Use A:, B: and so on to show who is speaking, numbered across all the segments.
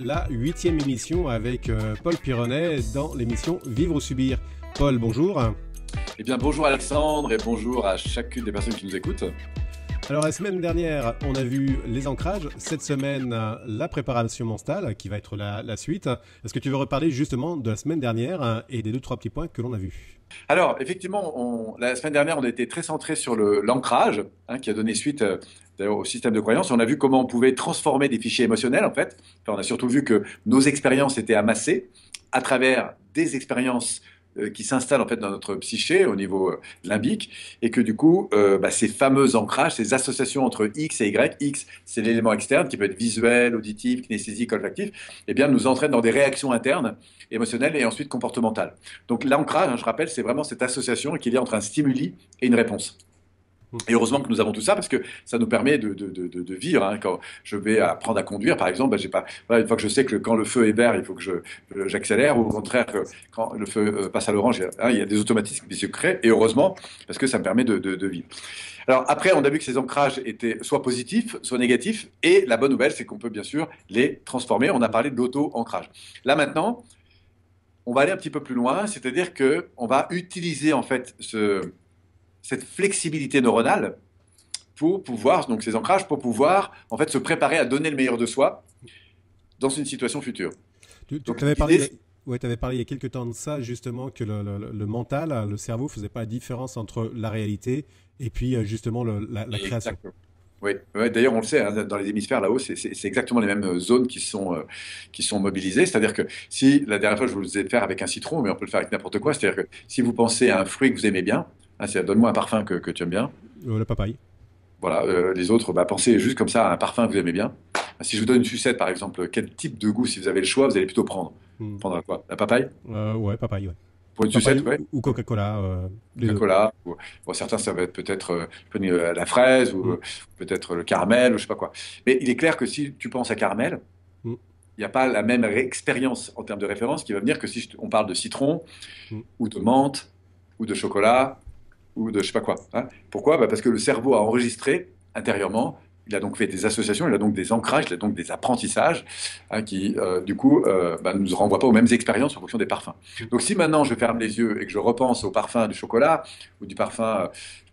A: la 8e émission avec Paul Pironnet dans l'émission Vivre ou Subir. Paul, bonjour.
B: Eh bien, bonjour Alexandre et bonjour à chacune des personnes qui nous écoutent.
A: Alors, la semaine dernière, on a vu les ancrages. Cette semaine, la préparation mentale qui va être la suite. Est-ce que tu veux reparler justement de la semaine dernière et des 2-3 petits points que l'on a vus?
B: Alors, effectivement, la semaine dernière, on a été très centré sur l'ancrage, qui a donné suite d'ailleurs au système de croyance. On a vu comment on pouvait transformer des fichiers émotionnels, en fait. Enfin, on a surtout vu que nos expériences étaient amassées à travers des expériences qui s'installent en fait dans notre psyché au niveau limbique, et que du coup, ces fameux ancrages, ces associations entre X et Y, X c'est l'élément externe qui peut être visuel, auditif, kinesthésique, olfactif, eh bien nous entraîne dans des réactions internes, émotionnelles et ensuite comportementales. Donc l'ancrage, je rappelle, c'est vraiment cette association qu'il y a entre un stimuli et une réponse. Et heureusement que nous avons tout ça parce que ça nous permet de vivre. Quand je vais apprendre à conduire, par exemple, une fois que je sais que quand le feu est vert, il faut que j'accélère, ou au contraire, que quand le feu passe à l'orange, il y a des automatismes qui se créent, et heureusement, parce que ça me permet de vivre. Alors après, on a vu que ces ancrages étaient soit positifs, soit négatifs, et la bonne nouvelle, c'est qu'on peut bien sûr les transformer. On a parlé de l'auto-ancrage. Là maintenant, on va aller un petit peu plus loin, c'est-à-dire qu'on va utiliser en fait cette flexibilité neuronale pour pouvoir, donc ces ancrages, pour pouvoir en fait se préparer à donner le meilleur de soi dans une situation future.
A: Tu avais parlé, t'avais parlé il y a quelques temps de ça, justement, que le mental, le cerveau ne faisait pas la différence entre la réalité et puis justement la création.
B: Oui, d'ailleurs on le sait, dans les hémisphères là-haut, c'est exactement les mêmes zones qui sont mobilisées. C'est-à-dire que si, la dernière fois je vous le faisais faire avec un citron, mais on peut le faire avec n'importe quoi, c'est-à-dire que si vous pensez à un fruit que vous aimez bien, donne-moi un parfum que tu aimes bien.
A: Le papaye.
B: Voilà, les autres, pensez juste comme ça à un parfum que vous aimez bien. Si je vous donne une sucette, par exemple, quel type de goût, si vous avez le choix, vous allez plutôt prendre? Prendre quoi? La papaye?
A: Ouais, papaye, ouais.
B: Pour une sucette, ouais.
A: Ou Coca-Cola.
B: Coca-Cola. Certains, ça va être peut-être la fraise, ou peut-être le caramel, ou je sais pas quoi. Mais il est clair que si tu penses à caramel, il n'y a pas la même expérience en termes de référence qui va venir que si on parle de citron, ou de menthe, ou de chocolat, ou de je sais pas quoi. Pourquoi? Parce que le cerveau a enregistré intérieurement, il a donc fait des associations, il a donc des ancrages, il a donc des apprentissages qui, du coup, ne nous renvoient pas aux mêmes expériences en fonction des parfums. Donc si maintenant je ferme les yeux et que je repense au parfum du chocolat, ou du parfum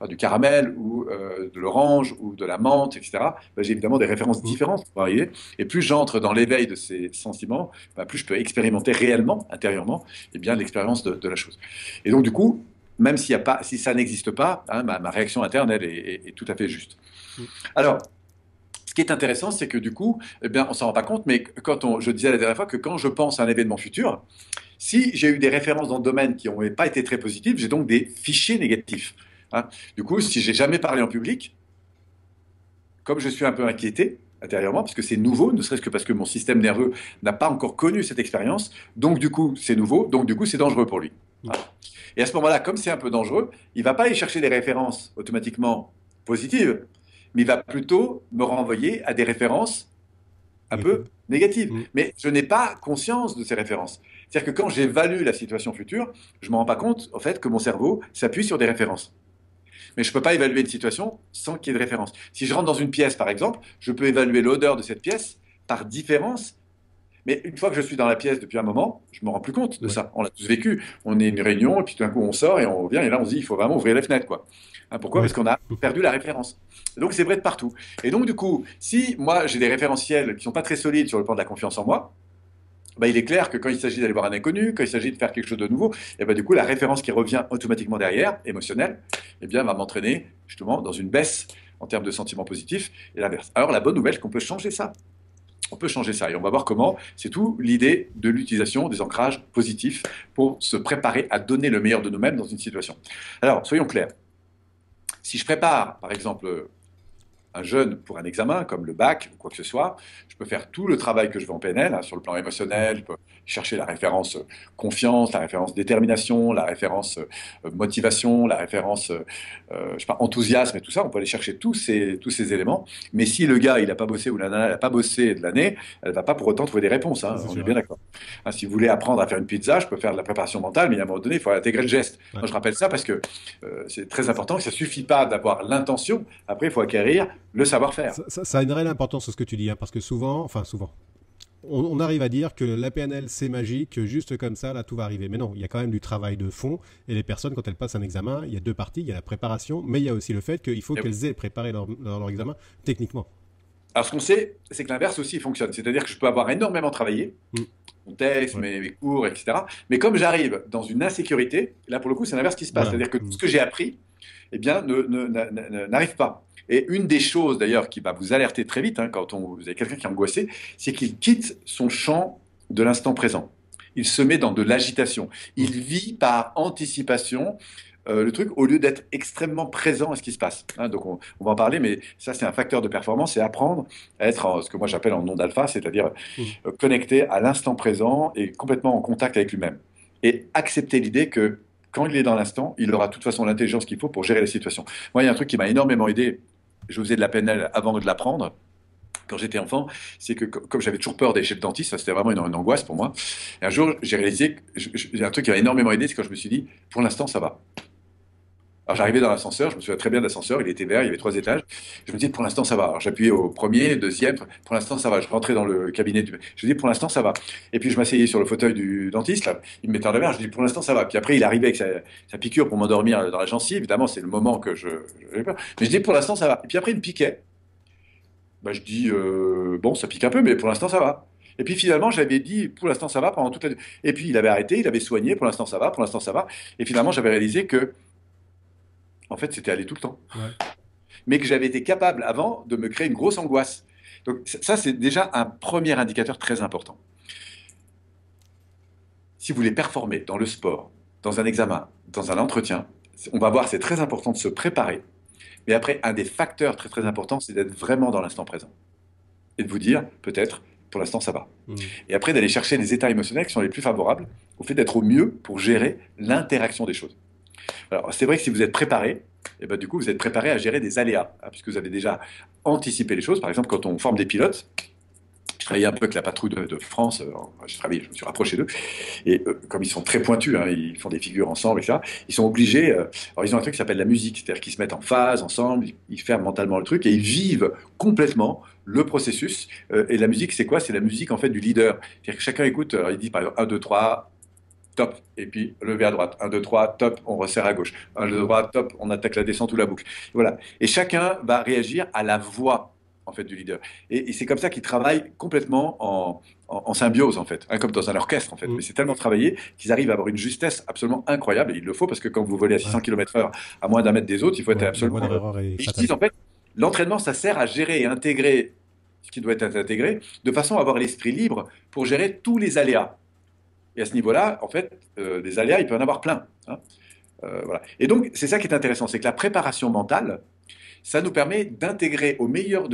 B: du caramel, ou de l'orange, ou de la menthe, etc., j'ai évidemment des références différentes pour arriver. Et plus j'entre dans l'éveil de ces sentiments, plus je peux expérimenter réellement, intérieurement, l'expérience de la chose. Et donc du coup, même si ça n'existe pas, ma réaction interne, elle est tout à fait juste. Alors, ce qui est intéressant, c'est que du coup, on s'en rend pas compte, mais je disais la dernière fois que quand je pense à un événement futur, si j'ai eu des références dans le domaine qui n'ont pas été très positives, j'ai donc des fichiers négatifs. Du coup, si j'ai jamais parlé en public, comme je suis un peu inquiété intérieurement, parce que c'est nouveau, ne serait-ce que parce que mon système nerveux n'a pas encore connu cette expérience, donc du coup, c'est nouveau, donc du coup, c'est dangereux pour lui. Et à ce moment-là, comme c'est un peu dangereux, il ne va pas aller chercher des références automatiquement positives, mais il va plutôt me renvoyer à des références un peu négatives. Mais je n'ai pas conscience de ces références. C'est-à-dire que quand j'évalue la situation future, je ne me rends pas compte en fait, que mon cerveau s'appuie sur des références. Mais je ne peux pas évaluer une situation sans qu'il y ait de références. Si je rentre dans une pièce, par exemple, je peux évaluer l'odeur de cette pièce par différence. Mais une fois que je suis dans la pièce depuis un moment, je ne me rends plus compte de ça. On l'a tous vécu. On est une réunion, et puis tout d'un coup, on sort et on revient, et là, on se dit, il faut vraiment ouvrir les fenêtres, quoi. Pourquoi? Parce qu'on a perdu la référence. Et donc, c'est vrai de partout. Et donc, du coup, si moi, j'ai des référentiels qui ne sont pas très solides sur le plan de la confiance en moi, il est clair que quand il s'agit d'aller voir un inconnu, quand il s'agit de faire quelque chose de nouveau, du coup, la référence qui revient automatiquement derrière, émotionnelle, va m'entraîner justement dans une baisse en termes de sentiments positifs et l'inverse. Alors, la bonne nouvelle, c'est qu'on peut changer ça. On peut changer ça et on va voir comment. C'est tout l'idée de l'utilisation des ancrages positifs pour se préparer à donner le meilleur de nous-mêmes dans une situation. Alors, soyons clairs. Si je prépare, par exemple, un jeune pour un examen, comme le bac ou quoi que ce soit, je peux faire tout le travail que je veux en PNL, sur le plan émotionnel, je peux chercher la référence confiance, la référence détermination, la référence motivation, la référence je sais pas, enthousiasme et tout ça, on peut aller chercher tous ces éléments, mais si le gars il n'a pas bossé ou la nana n'a pas bossé de l'année, elle ne va pas pour autant trouver des réponses, on est bien d'accord. Si vous voulez apprendre à faire une pizza, je peux faire de la préparation mentale, mais à un moment donné, il faut intégrer le geste. Moi, je rappelle ça parce que c'est très important, que ça ne suffit pas d'avoir l'intention, après il faut acquérir le savoir-faire.
A: Ça a une réelle importance ce que tu dis, parce que souvent, on arrive à dire que la PNL, c'est magique, que juste comme ça, là, tout va arriver. Mais non, il y a quand même du travail de fond. Et les personnes, quand elles passent un examen, il y a deux parties. Il y a la préparation, mais il y a aussi le fait qu'il faut qu'elles aient préparé leur examen techniquement.
B: Alors, ce qu'on sait, c'est que l'inverse aussi fonctionne. C'est-à-dire que je peux avoir énormément travaillé, mon texte, mes cours, etc. Mais comme j'arrive dans une insécurité, là, pour le coup, c'est l'inverse qui se passe. C'est-à-dire que tout ce que j'ai appris, eh bien, n'arrive pas. Et une des choses, d'ailleurs, qui va vous alerter très vite, quand vous avez quelqu'un qui est angoissé, c'est qu'il quitte son champ de l'instant présent. Il se met dans de l'agitation. Il vit par anticipation le truc, au lieu d'être extrêmement présent à ce qui se passe. Donc on va en parler, mais ça c'est un facteur de performance, c'est apprendre à être ce que moi j'appelle en nom d'alpha, c'est-à-dire connecté à l'instant présent et complètement en contact avec lui-même. Et accepter l'idée que quand il est dans l'instant, il aura de toute façon l'intelligence qu'il faut pour gérer la situation. Moi, il y a un truc qui m'a énormément aidé, je faisais de la PNL avant de l'apprendre, quand j'étais enfant, c'est que comme j'avais toujours peur d'aller chez le dentiste, ça c'était vraiment une angoisse pour moi. Et un jour, j'ai réalisé que il y a un truc qui m'a énormément aidé, c'est quand je me suis dit, pour l'instant, ça va. Alors j'arrivais dans l'ascenseur, je me souviens très bien de l'ascenseur, il était vert, il y avait 3 étages. Je me dis pour l'instant ça va. Alors j'appuyais au premier, deuxième, pour l'instant ça va. Je rentrais dans le cabinet, je dis pour l'instant ça va. Et puis je m'asseyais sur le fauteuil du dentiste, là. Il me mettait en verre, je dis pour l'instant ça va. Puis après il arrivait avec sa piqûre pour m'endormir dans la gencive, évidemment c'est le moment que j'avais peur. Mais je dis pour l'instant ça va. Et puis après il me piquait. Je dis bon ça pique un peu mais pour l'instant ça va. Et puis finalement, j'avais dit, pour l'instant, ça va pendant toute la... Et puis il avait arrêté, il avait soigné, pour l'instant, ça va, pour l'instant, ça va. Et finalement, j'avais réalisé que en fait, c'était allé tout le temps. Mais que j'avais été capable avant de me créer une grosse angoisse. Donc ça, c'est déjà un premier indicateur très important. Si vous voulez performer dans le sport, dans un examen, dans un entretien, on va voir, c'est très important de se préparer. Mais après, un des facteurs très très importants, c'est d'être vraiment dans l'instant présent. Et de vous dire, peut-être, pour l'instant, ça va. Et après, d'aller chercher les états émotionnels qui sont les plus favorables au fait d'être au mieux pour gérer l'interaction des choses. Alors, c'est vrai que si vous êtes préparé, et du coup, vous êtes préparé à gérer des aléas, puisque vous avez déjà anticipé les choses. Par exemple, quand on forme des pilotes, je travaillais un peu avec la patrouille de France, je me suis rapproché d'eux, et comme ils sont très pointus, ils font des figures ensemble, etc., ils sont obligés, alors ils ont un truc qui s'appelle la musique, c'est-à-dire qu'ils se mettent en phase ensemble, ils ferment mentalement le truc, et ils vivent complètement le processus. Et la musique, c'est quoi? C'est la musique, en fait, du leader. C'est-à-dire que chacun écoute, il dit par exemple 1, 2, 3, top, et puis lever à droite, 1, 2, 3, top, on resserre à gauche, 1, 2, 3, top, on attaque la descente ou la boucle. Voilà. Et chacun va réagir à la voix, en fait, du leader. Et c'est comme ça qu'ils travaillent complètement en symbiose, en fait, comme dans un orchestre, en fait. Mais c'est tellement travaillé qu'ils arrivent à avoir une justesse absolument incroyable, et il le faut, parce que quand vous volez à 600 km/h, à moins d'un mètre des autres, il faut être absolument... Et je dis, en fait, l'entraînement, ça sert à gérer et intégrer ce qui doit être intégré, de façon à avoir l'esprit libre pour gérer tous les aléas. Et à ce niveau-là, en fait, des aléas, il peut y en avoir plein. Voilà. Et donc, c'est ça qui est intéressant, c'est que la préparation mentale, ça nous permet d'intégrer au meilleur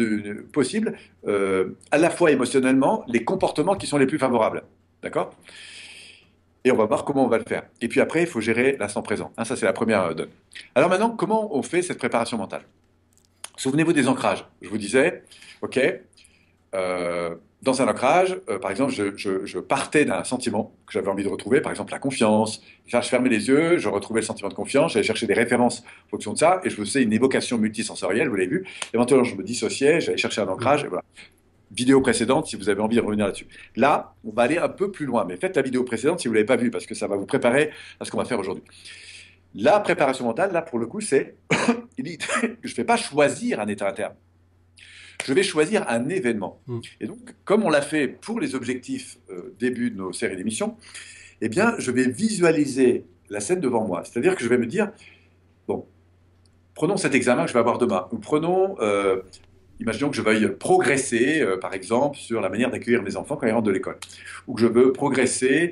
B: possible, à la fois émotionnellement, les comportements qui sont les plus favorables. D'accord? Et on va voir comment on va le faire. Et puis après, il faut gérer l'instant présent. Ça, c'est la première donne. Alors maintenant, comment on fait cette préparation mentale? Souvenez-vous des ancrages. Je vous disais, OK, dans un ancrage, par exemple, je partais d'un sentiment que j'avais envie de retrouver, par exemple la confiance. Je fermais les yeux, je retrouvais le sentiment de confiance, j'allais chercher des références en fonction de ça, et je faisais une évocation multisensorielle, vous l'avez vu. Éventuellement, je me dissociais, j'allais chercher un ancrage, et voilà. Vidéo précédente, si vous avez envie de revenir là-dessus. Là, on va aller un peu plus loin, mais faites la vidéo précédente si vous ne l'avez pas vue, parce que ça va vous préparer à ce qu'on va faire aujourd'hui. La préparation mentale, là, pour le coup, c'est... je ne vais pas choisir un état interne. Je vais choisir un événement. Et donc, comme on l'a fait pour les objectifs début de nos séries d'émissions, eh bien, je vais visualiser la scène devant moi. C'est-à-dire que je vais me dire, bon, prenons cet examen que je vais avoir demain, ou prenons, imaginons que je veuille progresser, par exemple, sur la manière d'accueillir mes enfants quand ils rentrent de l'école, ou que je veux progresser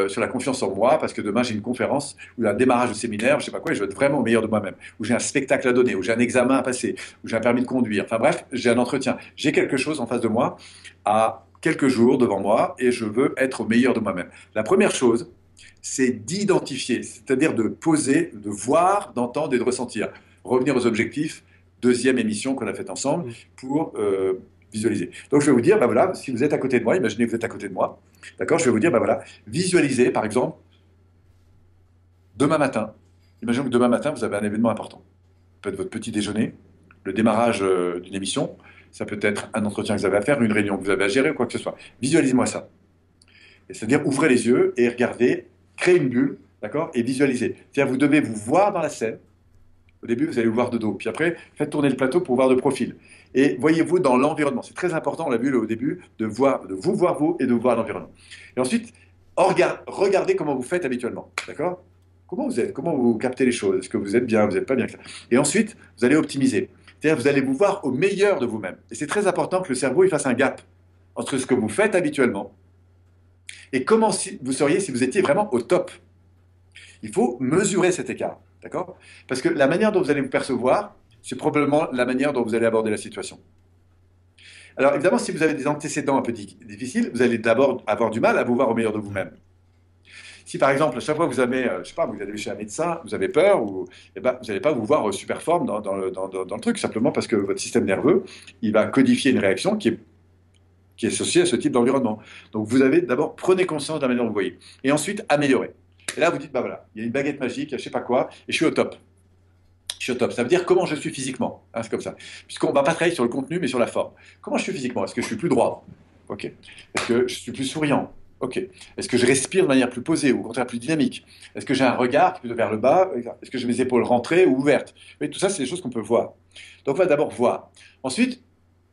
B: sur la confiance en moi, parce que demain j'ai une conférence, ou un démarrage de séminaire, je ne sais pas quoi, et je veux être vraiment au meilleur de moi-même, ou j'ai un spectacle à donner, ou j'ai un examen à passer, ou j'ai un permis de conduire, enfin bref, j'ai un entretien, j'ai quelque chose en face de moi, à quelques jours devant moi, et je veux être au meilleur de moi-même. La première chose, c'est d'identifier, c'est-à-dire de poser, de voir, d'entendre et de ressentir. Revenir aux objectifs, deuxième émission qu'on a faite ensemble, pour visualiser. Donc je vais vous dire, voilà, si vous êtes à côté de moi, imaginez que vous êtes à côté de moi, d'accord, je vais vous dire, voilà, visualisez, par exemple, demain matin, imaginons que demain matin, vous avez un événement important. Ça peut être votre petit déjeuner, le démarrage d'une émission, ça peut être un entretien que vous avez à faire, une réunion que vous avez à gérer, quoi que ce soit. Visualisez-moi ça. C'est-à-dire, ouvrez les yeux et regardez, créez une bulle, d'accord, et visualisez. C'est-à-dire, vous devez vous voir dans la scène. Au début, vous allez vous voir de dos. Puis après, faites tourner le plateau pour voir de profil. Et voyez-vous dans l'environnement. C'est très important, on l'a vu au début, de vous voir vous et de vous voir l'environnement. Et ensuite, regardez comment vous faites habituellement. D'accord? Comment vous êtes? Comment vous captez les choses? Est-ce que vous êtes bien? Vous n'êtes pas bien? Et ensuite, vous allez optimiser. C'est-à-dire, vous allez vous voir au meilleur de vous-même. Et c'est très important que le cerveau il fasse un gap entre ce que vous faites habituellement et comment vous seriez si vous étiez vraiment au top. Il faut mesurer cet écart. D'accord? Parce que la manière dont vous allez vous percevoir, c'est probablement la manière dont vous allez aborder la situation. Alors évidemment, si vous avez des antécédents un peu difficiles, vous allez d'abord avoir du mal à vous voir au meilleur de vous-même. Si par exemple, à chaque fois que vous avez, je sais pas, vous allez chez un médecin, vous avez peur, eh ben, vous n'allez pas vous voir super forme dans le truc, simplement parce que votre système nerveux, il va codifier une réaction qui est associée à ce type d'environnement. Donc vous avez d'abord, prenez conscience de la manière dont vous voyez. Et ensuite, améliorez. Et là, vous dites, bah voilà, il y a une baguette magique, je sais pas quoi, et je suis au top. Je suis au top. Ça veut dire comment je suis physiquement. Hein, c'est comme ça. Puisqu'on ne va pas travailler sur le contenu, mais sur la forme. Comment je suis physiquement? Est-ce que je suis plus droit? Ok. Est-ce que je suis plus souriant? Ok. Est-ce que je respire de manière plus posée ou au contraire plus dynamique? Est-ce que j'ai un regard qui est plutôt vers le bas? Est-ce que j'ai mes épaules rentrées ou ouvertes? Oui, tout ça, c'est des choses qu'on peut voir. Donc, on va d'abord voir. Ensuite,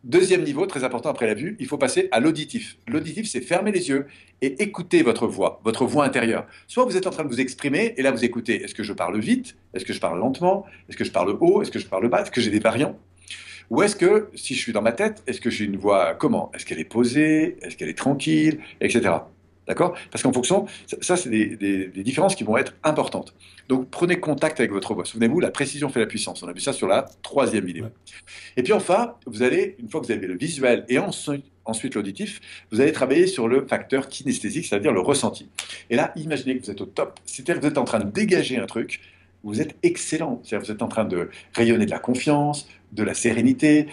B: deuxième niveau, très important après la vue, il faut passer à l'auditif. L'auditif, c'est fermer les yeux et écouter votre voix intérieure. Soit vous êtes en train de vous exprimer et là vous écoutez. Est-ce que je parle vite? Est-ce que je parle lentement? Est-ce que je parle haut? Est-ce que je parle bas? Est-ce que j'ai des variants? Ou est-ce que, si je suis dans ma tête, est-ce que j'ai une voix comment? Est-ce qu'elle est posée? Est-ce qu'elle est tranquille? Etc. D'accord? Parce qu'en fonction, ça c'est des différences qui vont être importantes. Donc prenez contact avec votre voix. Souvenez-vous, la précision fait la puissance. On a vu ça sur la troisième vidéo. Et puis enfin, vous allez, une fois que vous avez le visuel et ensuite l'auditif, vous allez travailler sur le facteur kinesthésique, c'est-à-dire le ressenti. Et là, imaginez que vous êtes au top. C'est-à-dire que vous êtes en train de dégager un truc, vous êtes excellent. C'est-à-dire que vous êtes en train de rayonner de la confiance, de la sérénité.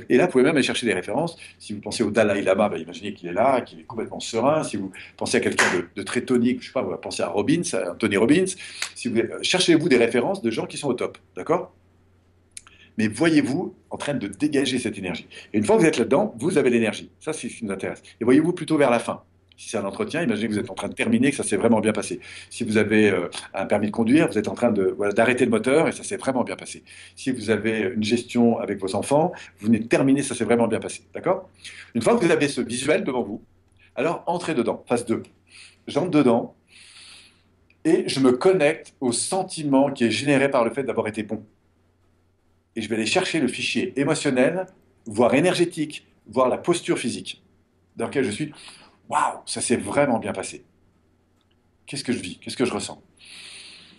B: Et là, vous pouvez même aller chercher des références. Si vous pensez au Dalai Lama, bah, imaginez qu'il est là, qu'il est complètement serein. Si vous pensez à quelqu'un de très tonique, je sais pas, vous pensez à Tony Robbins. Si vous cherchez-vous des références de gens qui sont au top, d'accord? Mais voyez-vous en train de dégager cette énergie. Et une fois que vous êtes là-dedans, vous avez l'énergie. Ça, c'est ce qui nous intéresse. Et voyez-vous plutôt vers la fin. Si c'est un entretien, imaginez que vous êtes en train de terminer, que ça s'est vraiment bien passé. Si vous avez un permis de conduire, vous êtes en train d'arrêter le moteur et ça s'est vraiment bien passé. Si vous avez une gestion avec vos enfants, vous venez de terminer, ça s'est vraiment bien passé. D'accord? Une fois que vous avez ce visuel devant vous, alors entrez dedans, phase 2. J'entre dedans et je me connecte au sentiment qui est généré par le fait d'avoir été bon. Et je vais aller chercher le fichier émotionnel, voire énergétique, voire la posture physique, dans lequel je suis. Waouh, ça s'est vraiment bien passé. Qu'est-ce que je vis? Qu'est-ce que je ressens?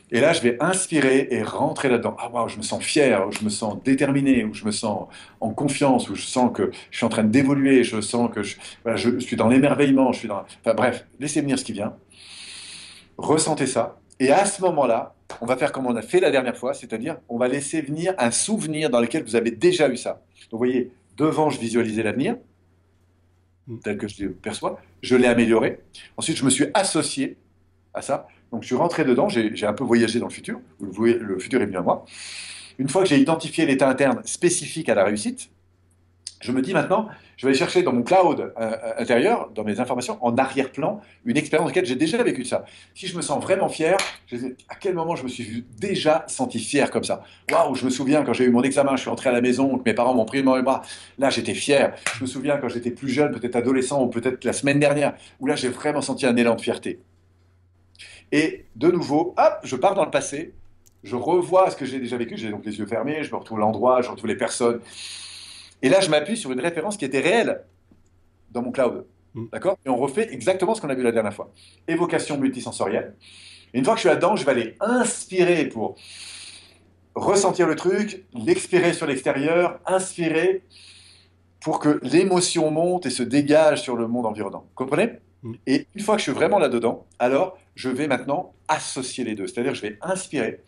B: Et là, je vais inspirer et rentrer là-dedans. Ah waouh, je me sens fier, je me sens déterminé, ou je me sens en confiance, ou je sens que je suis en train d'évoluer, je sens que je suis dans l'émerveillement, je suis dans. Enfin bref, laissez venir ce qui vient. Ressentez ça. Et à ce moment-là, on va faire comme on a fait la dernière fois, c'est-à-dire on va laisser venir un souvenir dans lequel vous avez déjà eu ça. Donc vous voyez, devant, je visualisais l'avenir, tel que je le perçois, je l'ai amélioré. Ensuite, je me suis associé à ça. Donc je suis rentré dedans, j'ai un peu voyagé dans le futur. Vous voyez, le futur est venu à moi. Une fois que j'ai identifié l'état interne spécifique à la réussite, je me dis maintenant, je vais aller chercher dans mon cloud intérieur, dans mes informations, en arrière-plan, une expérience dans laquelle j'ai déjà vécu ça. Si je me sens vraiment fier, à quel moment je me suis déjà senti fier comme ça? Waouh, je me souviens quand j'ai eu mon examen, je suis rentré à la maison, que mes parents m'ont pris dans les bras. Là, j'étais fier. Je me souviens quand j'étais plus jeune, peut-être adolescent, ou peut-être la semaine dernière, où là, j'ai vraiment senti un élan de fierté. Et de nouveau, hop, je pars dans le passé, je revois ce que j'ai déjà vécu, j'ai donc les yeux fermés, je me retrouve l'endroit, je retrouve les personnes. Et là, je m'appuie sur une référence qui était réelle dans mon cloud. D'accord? Et on refait exactement ce qu'on a vu la dernière fois. Évocation multisensorielle. Et une fois que je suis là-dedans, je vais aller inspirer pour ressentir le truc, l'expirer sur l'extérieur, inspirer pour que l'émotion monte et se dégage sur le monde environnant. Vous comprenez? Et une fois que je suis vraiment là-dedans, alors je vais maintenant associer les deux. C'est-à-dire que je vais inspirer.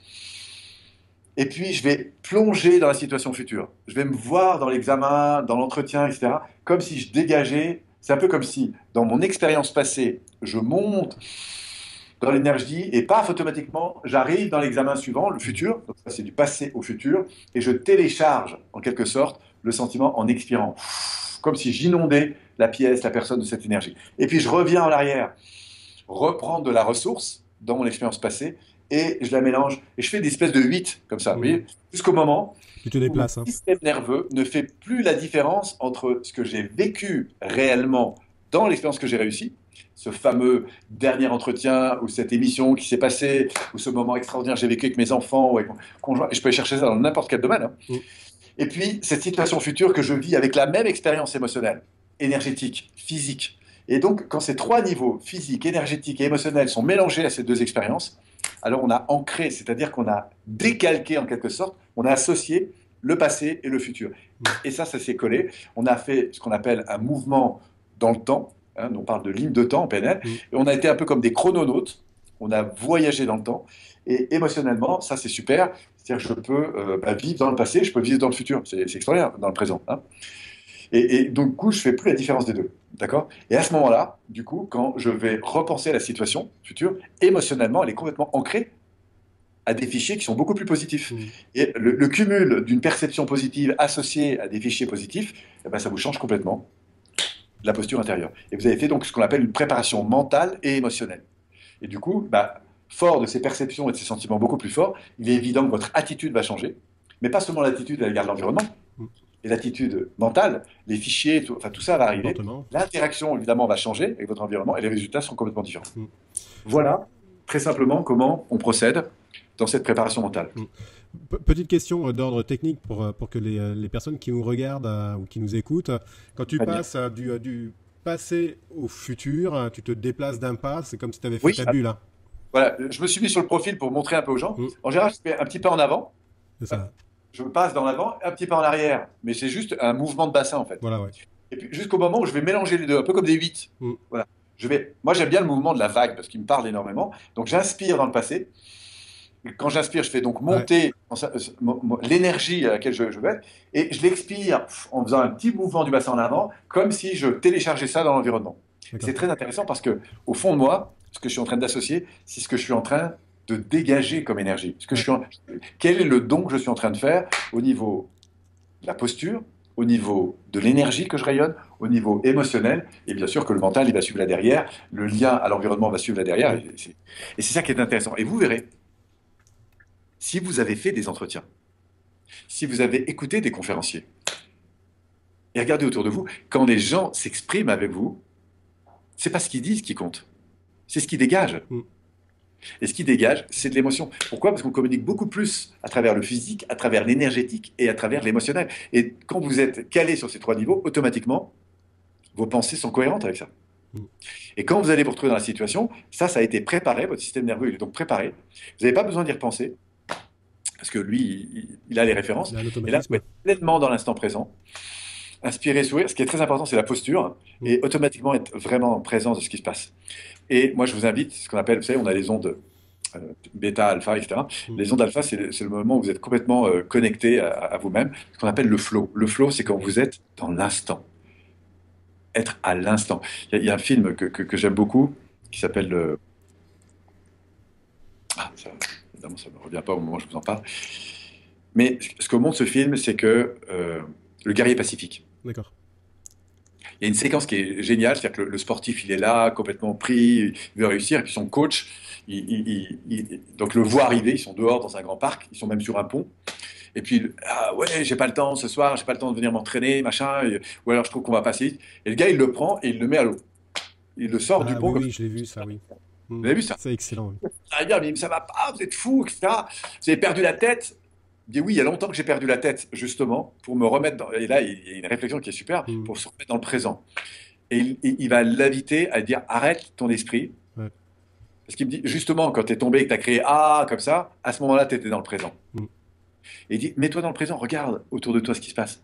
B: Et puis, je vais plonger dans la situation future. Je vais me voir dans l'examen, dans l'entretien, etc. Comme si je dégageais. C'est un peu comme si, dans mon expérience passée, je monte dans l'énergie et paf, automatiquement, j'arrive dans l'examen suivant, le futur. Donc ça, c'est du passé au futur. Et je télécharge, en quelque sorte, le sentiment en expirant. Comme si j'inondais la pièce, la personne de cette énergie. Et puis je reviens en arrière, reprendre de la ressource dans mon expérience passée, et je la mélange, et je fais des espèces de 8 comme ça, vous
A: Mhm.
B: voyez, jusqu'au moment
A: Tu te
B: où mon
A: déplaces, hein.
B: système nerveux ne fait plus la différence entre ce que j'ai vécu réellement dans l'expérience que j'ai réussi, ce fameux dernier entretien, ou cette émission qui s'est passée, ou ce moment extraordinaire que j'ai vécu avec mes enfants, ou avec mon conjoint, et je peux aller chercher ça dans n'importe quel domaine, hein.
A: Mhm.
B: Et puis, cette situation future que je vis avec la même expérience émotionnelle, énergétique, physique. Et donc, quand ces trois niveaux, physique, énergétique et émotionnel, sont mélangés à ces deux expériences, alors on a ancré, c'est-à-dire qu'on a décalqué en quelque sorte, on a associé le passé et le futur.
A: Mhm.
B: Et ça s'est collé. On a fait ce qu'on appelle un mouvement dans le temps, hein, on parle de ligne de temps en PNL,
A: Mhm.
B: et on a été un peu comme des chrononautes, on a voyagé dans le temps, et émotionnellement, ça c'est super, c'est-à-dire que je peux vivre dans le passé, je peux vivre dans le futur. C'est extraordinaire, dans le présent, hein. Et donc, du coup, je ne fais plus la différence des deux. D'accord? Et à ce moment-là, du coup, quand je vais repenser à la situation future, émotionnellement, elle est complètement ancrée à des fichiers qui sont beaucoup plus positifs.
A: Mhm.
B: Et le cumul d'une perception positive associée à des fichiers positifs, eh ben, ça vous change complètement la posture intérieure. Et vous avez fait donc ce qu'on appelle une préparation mentale et émotionnelle. Et du coup, bah, fort de ces perceptions et de ces sentiments beaucoup plus forts, il est évident que votre attitude va changer, mais pas seulement l'attitude à l'égard de l'environnement,
A: Mhm.
B: et l'attitude mentale, les fichiers, tout, enfin tout ça va arriver.
A: Comportement.
B: L'interaction, évidemment, va changer avec votre environnement et les résultats seront complètement différents.
A: Mhm.
B: Voilà, très simplement, comment on procède dans cette préparation mentale.
A: Mhm. Petite question d'ordre technique pour que les personnes qui nous regardent ou qui nous écoutent. Quand tu
B: Très bien.
A: passes du passé au futur, tu te déplaces d'un pas, c'est comme si tu avais fait
B: Oui,
A: ta bulle, hein.
B: voilà, je me suis mis sur le profil pour montrer un peu aux gens.
A: Mhm.
B: En général, je fais un petit pas en avant,
A: C'est ça.
B: je passe dans l'avant, un petit pas en arrière, mais c'est juste un mouvement de bassin en fait.
A: Voilà, ouais.
B: Et puis jusqu'au moment où je vais mélanger les deux, un peu comme des 8.
A: Mhm.
B: Voilà. Moi, j'aime bien le mouvement de la vague parce qu'il me parle énormément. Donc, j'inspire dans le passé. Et quand j'inspire, je fais donc
A: Ouais,
B: monter l'énergie à laquelle je vais. Et je l'expire en faisant un petit mouvement du bassin en avant, comme si je téléchargeais ça dans l'environnement.
A: d'accord.
B: C'est très intéressant parce que, au fond de moi, ce que je suis en train d'associer, c'est ce que je suis en train de dégager comme énergie.
A: Ouais.
B: Quel est le don que je suis en train de faire au niveau de la posture, au niveau de l'énergie que je rayonne, au niveau émotionnel, et bien sûr que le mental, il va suivre là derrière, le lien à l'environnement va suivre là derrière,
A: Ouais.
B: et c'est ça qui est intéressant. Et vous verrez, si vous avez fait des entretiens, si vous avez écouté des conférenciers, et regardez autour de vous, quand les gens s'expriment avec vous, c'est pas ce qu'ils disent qui compte, c'est ce qu'ils dégagent.
A: Mhm.
B: Et ce qui dégage, c'est de l'émotion. Pourquoi? Parce qu'on communique beaucoup plus à travers le physique, à travers l'énergétique et à travers l'émotionnel. Et quand vous êtes calé sur ces trois niveaux, automatiquement, vos pensées sont cohérentes avec ça.
A: Mhm.
B: Et quand vous allez vous retrouver dans la situation, ça a été préparé, votre système nerveux il est donc préparé. Vous n'avez pas besoin d'y repenser, parce que lui, il a les références.
A: Il y a un
B: Et là, vous
A: automatisme.
B: êtes pleinement dans l'instant présent. Inspirer, sourire. Ce qui est très important, c'est la posture.
A: Mhm.
B: Et automatiquement être vraiment présent de ce qui se passe. Et moi, je vous invite, ce qu'on appelle, vous savez, on a les ondes bêta, alpha, etc.
A: Mhm.
B: Les ondes alpha, c'est le moment où vous êtes complètement connecté à vous-même, ce qu'on appelle le flow. Le flow, c'est quand vous êtes dans l'instant. Être à l'instant. Il y a un film que j'aime beaucoup qui s'appelle évidemment, ça ne me revient pas au moment où je vous en parle. Mais ce que montre ce film, c'est que le guerrier pacifique.
A: D'accord.
B: Il y a une séquence qui est géniale, c'est-à-dire que le sportif, il est là, complètement pris, il veut réussir, et puis son coach, donc le voit arriver, ils sont dehors dans un grand parc, ils sont même sur un pont, et puis, ah ouais, j'ai pas le temps ce soir, j'ai pas le temps de venir m'entraîner, machin, ou alors je trouve qu'on va passer vite. Et le gars, il le prend et il le met à l'eau. Il le sort du
A: Ah oui,
B: pont comme
A: oui,
B: ça.
A: je l'ai vu, ça, oui.
B: Vous
A: Mhm.
B: avez vu ça?
A: C'est excellent, oui.
B: Ah, il dit, mais ça va pas, vous êtes fou, etc. Vous avez perdu la tête. Il dit oui, il y a longtemps que j'ai perdu la tête, justement, pour me remettre dans. Et là, il y a une réflexion qui est super,
A: Mhm.
B: pour se remettre dans le présent. Et il va l'inviter à dire arrête ton esprit.
A: Ouais.
B: Parce qu'il me dit justement, quand tu es tombé et que tu as créé ah comme ça, à ce moment-là, tu étais dans le présent.
A: Mhm.
B: Et il dit mets-toi dans le présent, regarde autour de toi ce qui se passe.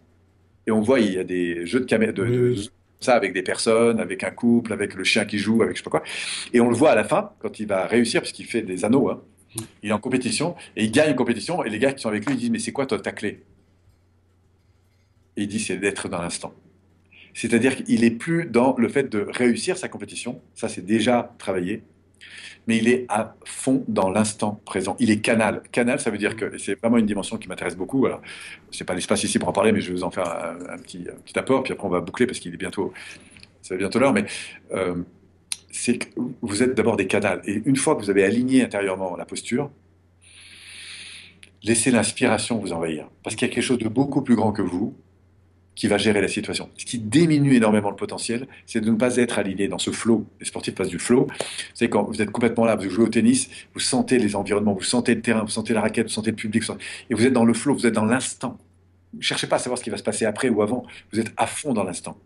B: Et on voit, il y a des jeux de caméra,
A: Oui, oui.
B: ça avec des personnes, avec un couple, avec le chien qui joue, avec je sais pas quoi. Et on le voit à la fin, quand il va réussir, parce qu'il fait des anneaux, hein.
A: Mhm.
B: Il est en compétition, et il gagne une compétition, et les gars qui sont avec lui, ils disent mais c'est quoi toi ta clé? Et il dit c'est d'être dans l'instant. C'est-à-dire qu'il est plus dans le fait de réussir sa compétition, ça c'est déjà travaillé, mais il est à fond dans l'instant présent. Il est canal. Canal, ça veut dire que c'est vraiment une dimension qui m'intéresse beaucoup. Alors, c'est pas l'espace ici pour en parler, mais je vais vous en faire un petit apport, puis après on va boucler parce qu'il est bientôt, c'est bientôt l'heure. Mais euh, c'est que vous êtes d'abord des canals. Et une fois que vous avez aligné intérieurement la posture, laissez l'inspiration vous envahir. Parce qu'il y a quelque chose de beaucoup plus grand que vous qui va gérer la situation. Ce qui diminue énormément le potentiel, c'est de ne pas être aligné dans ce flow. Les sportifs passent du flow. C'est quand vous êtes complètement là, vous jouez au tennis, vous sentez les environnements, vous sentez le terrain, vous sentez la raquette, vous sentez le public, et vous êtes dans le flow, vous êtes dans l'instant. Ne cherchez pas à savoir ce qui va se passer après ou avant, vous êtes à fond dans l'instant.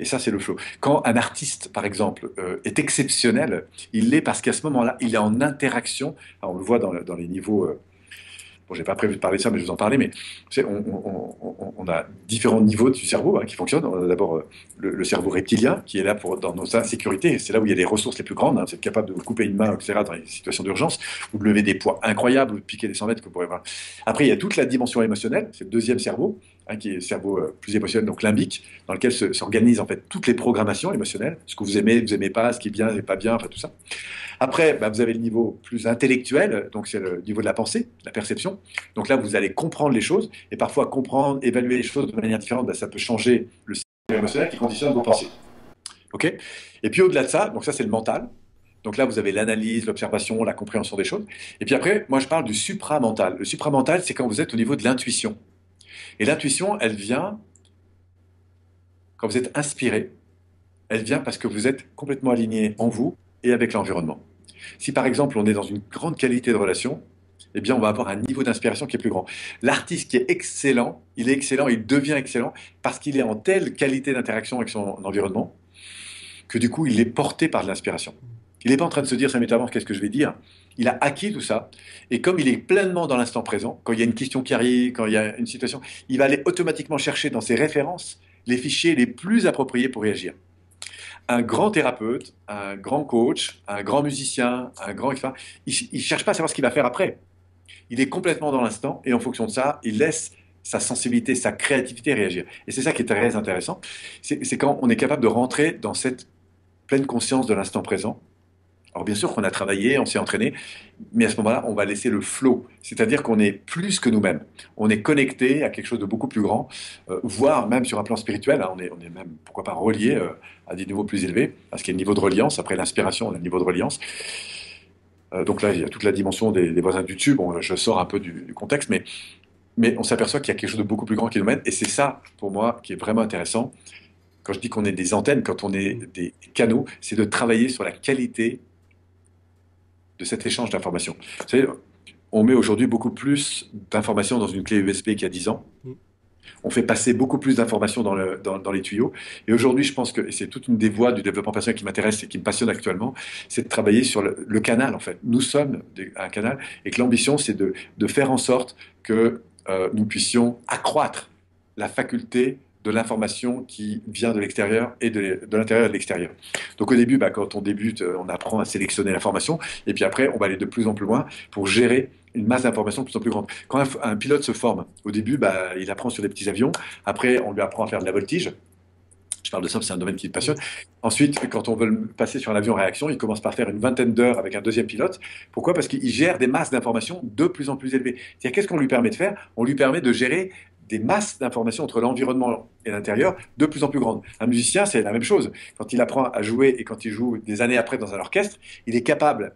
B: Et ça, c'est le flow. Quand un artiste, par exemple, est exceptionnel, il l'est parce qu'à ce moment-là, il est en interaction. Alors, on le voit dans les niveaux bon, j'ai pas prévu de parler de ça, mais je vais vous en parler. Mais tu sais, on a différents niveaux du cerveau qui fonctionnent. On a d'abord le cerveau reptilien qui est là dans nos insécurités. C'est là où il y a les ressources les plus grandes. C'est être capable de vous couper une main, etc. dans les situations d'urgence, ou de lever des poids incroyables, ou de piquer des 100 mètres que vous pourrez voir. Après, il y a toute la dimension émotionnelle. C'est le deuxième cerveau, qui est le cerveau plus émotionnel, donc limbique, dans lequel s'organisent en fait toutes les programmations émotionnelles. Ce que vous aimez pas, ce qui est bien et pas bien, enfin tout ça. Après, vous avez le niveau plus intellectuel, donc c'est le niveau de la pensée, de la perception. Donc là, vous allez comprendre les choses, et parfois comprendre, évaluer les choses de manière différente, ça peut changer le système émotionnel qui conditionne vos pensées. Ok. Et puis au-delà de ça, donc ça c'est le mental. Donc là, vous avez l'analyse, l'observation, la compréhension des choses. Et puis après, moi je parle du supramental. Le supramental, c'est quand vous êtes au niveau de l'intuition. Et l'intuition, elle vient quand vous êtes inspiré. Elle vient parce que vous êtes complètement aligné en vous et avec l'environnement. Si par exemple on est dans une grande qualité de relation, eh bien on va avoir un niveau d'inspiration qui est plus grand. L'artiste qui est excellent, il devient excellent parce qu'il est en telle qualité d'interaction avec son environnement que du coup il est porté par de l'inspiration. Il n'est pas en train de se dire ça m'est avant, qu'est-ce que je vais dire. Il a acquis tout ça et comme il est pleinement dans l'instant présent, quand il y a une question qui arrive, quand il y a une situation, il va aller automatiquement chercher dans ses références les fichiers les plus appropriés pour réagir. Un grand thérapeute, un grand coach, un grand musicien, un grand expert, il ne cherche pas à savoir ce qu'il va faire après. Il est complètement dans l'instant et en fonction de ça, il laisse sa sensibilité, sa créativité réagir. Et c'est ça qui est très intéressant. C'est quand on est capable de rentrer dans cette pleine conscience de l'instant présent. Alors bien sûr qu'on a travaillé, on s'est entraîné, mais à ce moment-là, on va laisser le flow, c'est-à-dire qu'on est plus que nous-mêmes. On est connecté à quelque chose de beaucoup plus grand, voire même sur un plan spirituel, on est même, pourquoi pas, relié à des niveaux plus élevés, parce qu'il y a le niveau de reliance, après l'inspiration, on a le niveau de reliance. Donc là, il y a toute la dimension des voisins du dessus, bon, je sors un peu du contexte, mais on s'aperçoit qu'il y a quelque chose de beaucoup plus grand qui nous mène, et c'est ça, pour moi, qui est vraiment intéressant. Quand je dis qu'on est des antennes, quand on est des canaux, c'est de travailler sur la qualité de cet échange d'informations. Vous savez, on met aujourd'hui beaucoup plus d'informations dans une clé USB qu'il y a 10 ans. On fait passer beaucoup plus d'informations dans les tuyaux. Et aujourd'hui, je pense que c'est toute une des voies du développement personnel qui m'intéresse et qui me passionne actuellement, c'est de travailler sur le canal, en fait. Nous sommes un canal et que l'ambition, c'est de faire en sorte que nous puissions accroître la faculté de l'information qui vient de l'extérieur et de l'intérieur et de l'extérieur. Donc au début, quand on débute, on apprend à sélectionner l'information, et puis après, on va aller de plus en plus loin pour gérer une masse d'informations de plus en plus grande. Quand un pilote se forme, au début, il apprend sur des petits avions, après, on lui apprend à faire de la voltige. Je parle de ça, c'est un domaine qui me passionne. Ensuite, quand on veut le passer sur un avion réaction, il commence par faire une vingtaine d'heures avec un deuxième pilote. Pourquoi? Parce qu'il gère des masses d'informations de plus en plus élevées. C'est-à-dire, qu'est-ce qu'on lui permet de faire? On lui permet de gérer des masses d'informations entre l'environnement et l'intérieur de plus en plus grandes. Un musicien, c'est la même chose. Quand il apprend à jouer et quand il joue des années après dans un orchestre, il est capable,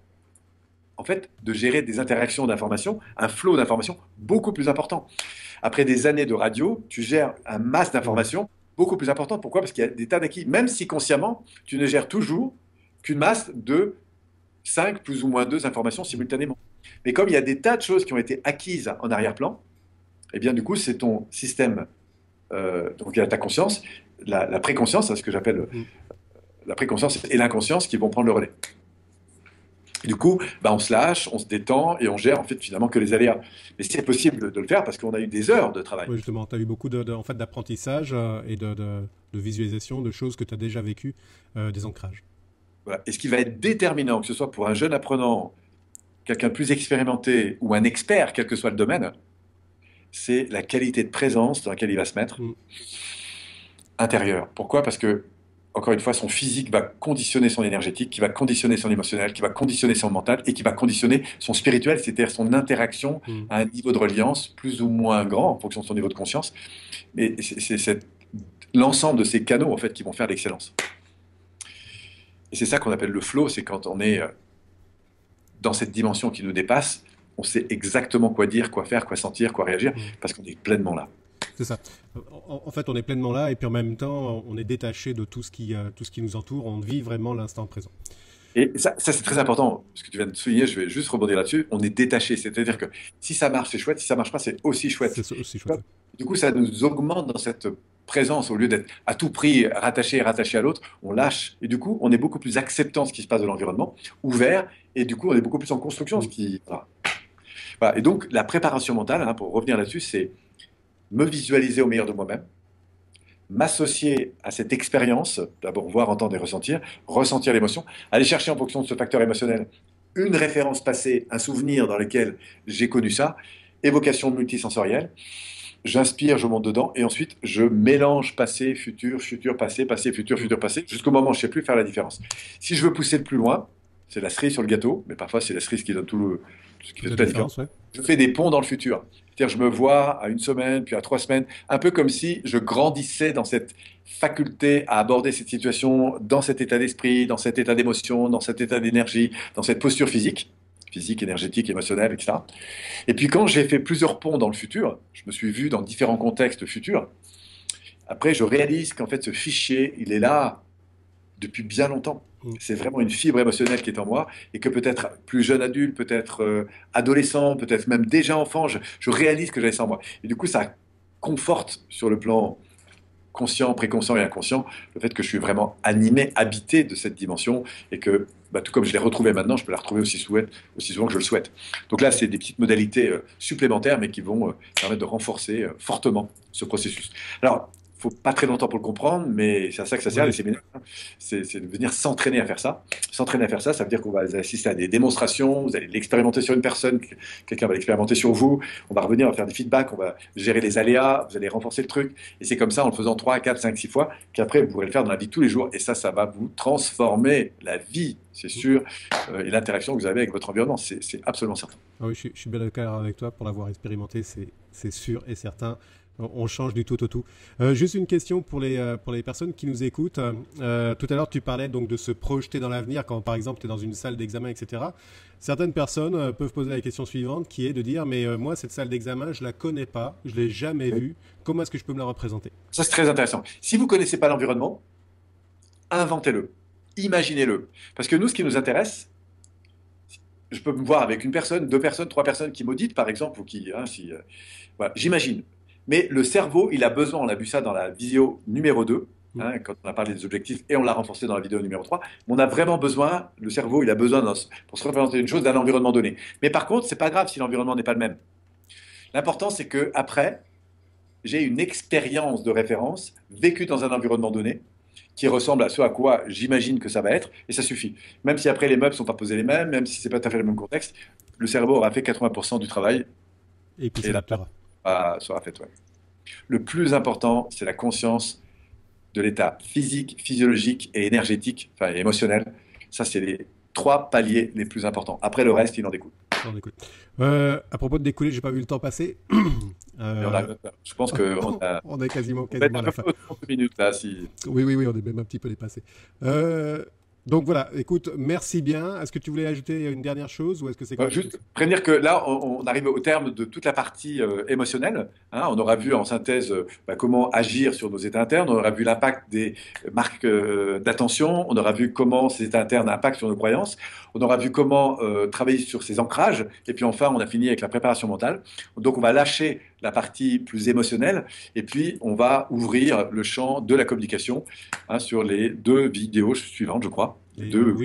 B: en fait, de gérer des interactions d'informations, un flot d'informations beaucoup plus important. Après des années de radio, tu gères un masse d'informations beaucoup plus importante. Pourquoi? Parce qu'il y a des tas d'acquis. Même si consciemment, tu ne gères toujours qu'une masse de 5 plus ou moins 2 informations simultanément. Mais comme il y a des tas de choses qui ont été acquises en arrière-plan, eh bien, du coup, c'est ton système, donc il y a ta conscience, la préconscience, c'est ce que j'appelle la préconscience et l'inconscience qui vont prendre le relais. Et du coup, on se lâche, on se détend et on gère en fait finalement que les aléas. Mais c'est possible de le faire parce qu'on a eu des heures de travail.
A: Oui, justement, tu as eu beaucoup en fait, d'apprentissage et de visualisation de choses que tu as déjà vécues, des ancrages.
B: Voilà. Et ce qui va être déterminant, que ce soit pour un jeune apprenant, quelqu'un de plus expérimenté ou un expert, quel que soit le domaine, c'est la qualité de présence dans laquelle il va se mettre, intérieure. Pourquoi? Parce que encore une fois, son physique va conditionner son énergétique, qui va conditionner son émotionnel, qui va conditionner son mental et qui va conditionner son spirituel, c'est-à-dire son interaction à un niveau de reliance plus ou moins grand en fonction de son niveau de conscience. Mais c'est l'ensemble de ces canaux en fait qui vont faire l'excellence. Et c'est ça qu'on appelle le flow, c'est quand on est dans cette dimension qui nous dépasse, on sait exactement quoi dire, quoi faire, quoi sentir, quoi réagir, parce qu'on est pleinement là.
A: C'est ça. En fait, on est pleinement là et puis en même temps, on est détaché de tout ce qui nous entoure. On vit vraiment l'instant présent.
B: Et ça c'est très important, ce que tu viens de souligner, je vais juste rebondir là-dessus. On est détaché, c'est-à-dire que si ça marche, c'est chouette, si ça marche pas, c'est aussi chouette.
A: C'est aussi chouette.
B: Du coup, ça nous augmente dans cette présence, au lieu d'être à tout prix rattaché à l'autre, on lâche. Et du coup, on est beaucoup plus acceptant de ce qui se passe de l'environnement, ouvert, et du coup, on est beaucoup plus en construction. Voilà. Et donc, la préparation mentale, hein, pour revenir là-dessus, c'est me visualiser au meilleur de moi-même, m'associer à cette expérience, d'abord voir, entendre et ressentir l'émotion, aller chercher en fonction de ce facteur émotionnel une référence passée, un souvenir dans lequel j'ai connu ça, évocation multisensorielle, j'inspire, je monte dedans, et ensuite je mélange passé, futur, futur, passé, passé, futur, futur, passé, jusqu'au moment où je ne sais plus faire la différence. Si je veux pousser le plus loin, c'est la cerise sur le gâteau, mais parfois c'est la cerise qui donne ce qui fait toute la différence. Ouais. Je fais des ponts dans le futur. C'est-à-dire, je me vois à 1 semaine, puis à 3 semaines, un peu comme si je grandissais dans cette faculté à aborder cette situation, dans cet état d'esprit, dans cet état d'émotion, dans cet état d'énergie, dans cette posture physique, énergétique, émotionnelle, etc. Et puis quand j'ai fait plusieurs ponts dans le futur, je me suis vu dans différents contextes futurs, après je réalise qu'en fait ce fichier, il est là depuis bien longtemps. C'est vraiment une fibre émotionnelle qui est en moi et que peut-être plus jeune adulte, peut-être adolescent, peut-être même déjà enfant, je réalise que j'avais ça en moi. Et du coup, ça conforte sur le plan conscient, préconscient et inconscient le fait que je suis vraiment animé, habité de cette dimension et que, tout comme je l'ai retrouvé maintenant, je peux la retrouver aussi souvent que je le souhaite. Donc là, c'est des petites modalités supplémentaires mais qui vont permettre de renforcer fortement ce processus. Alors, il ne faut pas très longtemps pour le comprendre, mais c'est à ça que ça sert, les séminaires. C'est de venir s'entraîner à faire ça. S'entraîner à faire ça, ça veut dire qu'on va assister à des démonstrations, vous allez l'expérimenter sur une personne, quelqu'un va l'expérimenter sur vous, on va revenir, on va faire des feedbacks, on va gérer les aléas, vous allez renforcer le truc. Et c'est comme ça, en le faisant 3, 4, 5, 6 fois, qu'après, vous pourrez le faire dans la vie de tous les jours. Et ça va vous transformer la vie, c'est sûr, et l'interaction que vous avez avec votre environnement. C'est absolument certain.
A: Ah oui, je suis bien d'accord avec toi pour l'avoir expérimenté, c'est sûr et certain. On change du tout au tout. Juste une question pour les personnes qui nous écoutent. Tout à l'heure, tu parlais donc de se projeter dans l'avenir quand, par exemple, tu es dans une salle d'examen, etc. Certaines personnes peuvent poser la question suivante, qui est de dire, mais moi, cette salle d'examen, je la connais pas, je l'ai jamais vue. Comment est-ce que je peux me la représenter?
B: Ça, c'est très intéressant. Si vous connaissez pas l'environnement, inventez-le, imaginez-le. Parce que nous, ce qui nous intéresse, je peux me voir avec une personne, 2 personnes, 3 personnes qui m'auditent, par exemple, ou qui, voilà, j'imagine. Mais le cerveau, il a besoin, on a vu ça dans la vidéo numéro 2, quand on a parlé des objectifs, et on l'a renforcé dans la vidéo numéro 3, on a vraiment besoin, le cerveau, il a besoin, pour se représenter une chose, d'un environnement donné. Mais par contre, c'est pas grave si l'environnement n'est pas le même. L'important, c'est qu'après, j'ai une expérience de référence vécue dans un environnement donné, qui ressemble à ce à quoi j'imagine que ça va être, et ça suffit. Même si après les meubles ne sont pas posés les mêmes, même si ce n'est pas tout à fait le même contexte, le cerveau aura fait 80% du travail,
A: et puis la
B: sera faite. Ouais. Le plus important, c'est la conscience de l'état physique, physiologique et énergétique, enfin émotionnel. Ça, c'est les 3 paliers les plus importants. Après, le reste, il en découle.
A: À propos de découler, j'ai pas vu le temps passer.
B: Je pense qu'on
A: on est quasiment à la fin.
B: 30 minutes là. Si...
A: Oui, on est même un petit peu dépassé. Donc voilà, écoute, merci bien. Est-ce que tu voulais ajouter une dernière chose ou est-ce que c'est
B: juste prévenir que là, on arrive au terme de toute la partie émotionnelle. On aura vu en synthèse comment agir sur nos états internes. On aura vu l'impact des marques d'attention. On aura vu comment ces états internes impactent sur nos croyances. On aura vu comment travailler sur ces ancrages. Et puis enfin, on a fini avec la préparation mentale. Donc on va lâcher la partie plus émotionnelle et puis on va ouvrir le champ de la communication sur les 2 vidéos suivantes, je crois.
A: Les deux.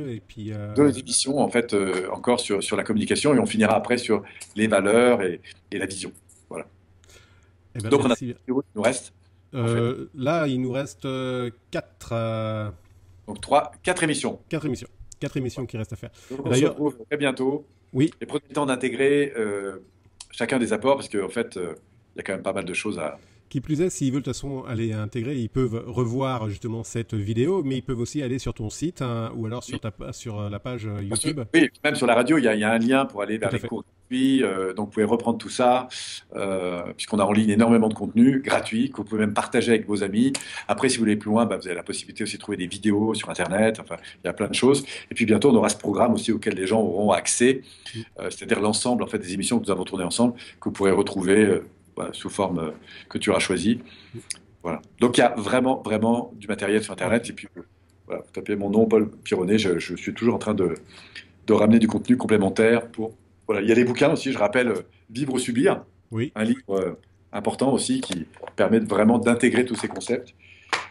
A: Et puis,
B: 2 émissions, en fait, encore sur la communication, et on finira après sur les valeurs et la vision. Voilà.
A: Eh ben,
B: donc,
A: merci.
B: Il nous reste
A: là, il nous reste 4...
B: Donc, 4 émissions.
A: 4 émissions. 4 émissions qui restent à faire.
B: On se retrouve très bientôt.
A: Oui.
B: Et prenez le temps d'intégrer chacun des apports, parce qu'en fait, il y a quand même pas mal de choses
A: Qui plus est, s'ils veulent de toute façon aller intégrer, ils peuvent revoir justement cette vidéo, mais ils peuvent aussi aller sur ton site ou alors sur la page YouTube.
B: Oui, même sur la radio, il y a un lien pour aller vers les cours gratuits. Donc, vous pouvez reprendre tout ça, puisqu'on a en ligne énormément de contenu gratuit que vous pouvez même partager avec vos amis. Après, si vous voulez plus loin, vous avez la possibilité aussi de trouver des vidéos sur Internet. Enfin, il y a plein de choses. Et puis bientôt, on aura ce programme aussi auquel les gens auront accès, c'est-à-dire l'ensemble en fait des émissions que nous avons tournées ensemble, que vous pourrez retrouver sous forme que tu auras choisie. Voilà. Donc, il y a vraiment, vraiment du matériel sur Internet. Et puis, voilà, vous tapez mon nom, Paul Pironnet. Je suis toujours en train de ramener du contenu complémentaire pour. Voilà. Il y a des bouquins aussi, je rappelle, Vivre ou Subir, un livre important aussi qui permet vraiment d'intégrer tous ces concepts.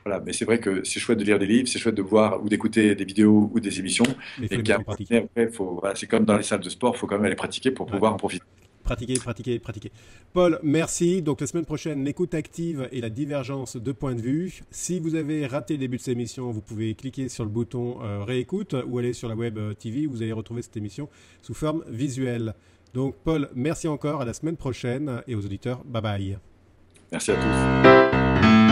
B: Voilà. Mais c'est vrai que c'est chouette de lire des livres, c'est chouette de voir ou d'écouter des vidéos ou des émissions. Et qu'à c'est comme dans les salles de sport, il faut quand même aller pratiquer pour pouvoir en profiter.
A: Pratiquer. Paul, merci. Donc la semaine prochaine, l'écoute active et la divergence de points de vue. Si vous avez raté le début de cette émission, vous pouvez cliquer sur le bouton réécoute ou aller sur la web TV où vous allez retrouver cette émission sous forme visuelle. Donc Paul, merci encore, à la semaine prochaine et aux auditeurs, bye bye.
B: Merci à tous.